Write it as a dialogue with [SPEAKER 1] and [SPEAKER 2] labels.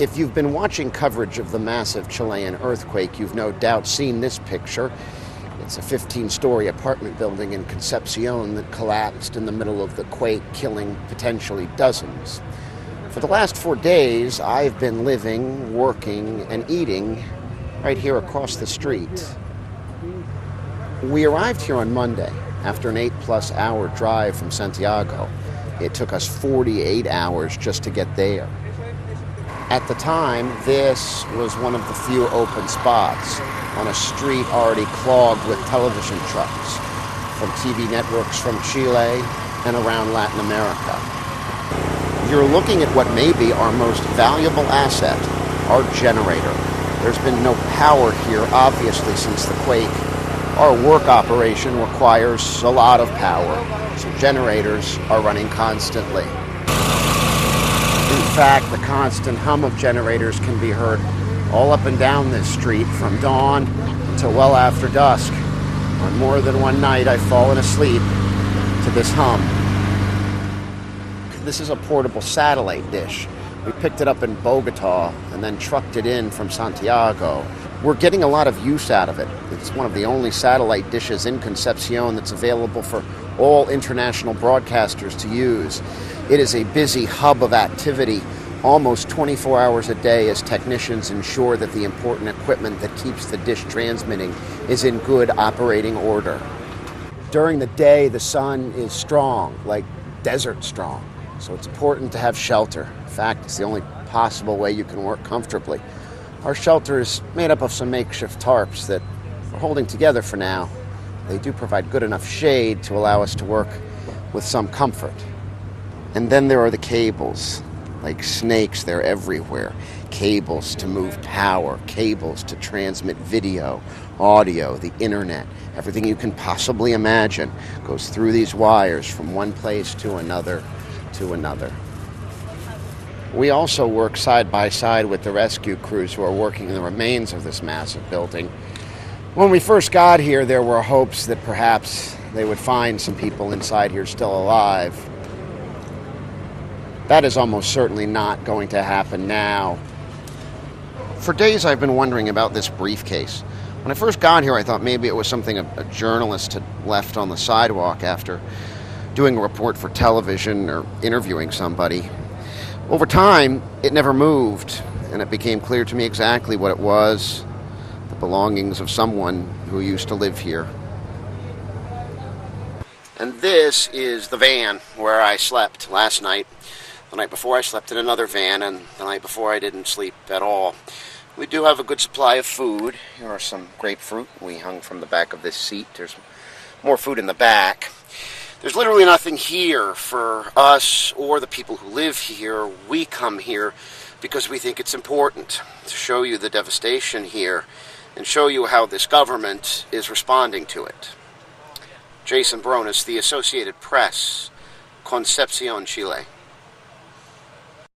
[SPEAKER 1] If you've been watching coverage of the massive Chilean earthquake, you've no doubt seen this picture. It's a 15-story apartment building in Concepcion that collapsed in the middle of the quake, killing potentially dozens. For the last 4 days, I've been living, working, and eating right here across the street. We arrived here on Monday after an 8+ hour drive from Santiago. It took us 48 hours just to get there. At the time, this was one of the few open spots on a street already clogged with television trucks from TV networks from Chile and around Latin America. You're looking at what may be our most valuable asset, our generator. There's been no power here, obviously, since the quake. Our work operation requires a lot of power, so generators are running constantly. In fact, the constant hum of generators can be heard all up and down this street from dawn until well after dusk. On more than one night, I've fallen asleep to this hum. This is a portable satellite dish. We picked it up in Bogota and then trucked it in from Santiago. We're getting a lot of use out of it. It's one of the only satellite dishes in Concepcion that's available for all international broadcasters to use. It is a busy hub of activity almost 24 hours a day as technicians ensure that the important equipment that keeps the dish transmitting is in good operating order. During the day, the sun is strong, like desert strong, so it's important to have shelter. In fact, it's the only possible way you can work comfortably. Our shelter is made up of some makeshift tarps that we're holding together for now. They do provide good enough shade to allow us to work with some comfort. And then there are the cables. Like snakes, they're everywhere. Cables to move power, cables to transmit video, audio, the internet. Everything you can possibly imagine goes through these wires from one place to another to another. We also work side by side with the rescue crews who are working in the remains of this massive building. When we first got here, there were hopes that perhaps they would find some people inside here still alive. That is almost certainly not going to happen now. For days I've been wondering about this briefcase. When I first got here, I thought maybe it was something a journalist had left on the sidewalk after doing a report for television or interviewing somebody. Over time, it never moved, and it became clear to me exactly what it was, the belongings of someone who used to live here. And this is the van where I slept last night. The night before I slept in another van, and the night before I didn't sleep at all. We do have a good supply of food. Here are some grapefruit we hung from the back of this seat. There's more food in the back. There's literally nothing here for us or the people who live here. We come here because we think it's important to show you the devastation here and show you how this government is responding to it. Jason Bronis, The Associated Press, Concepcion, Chile.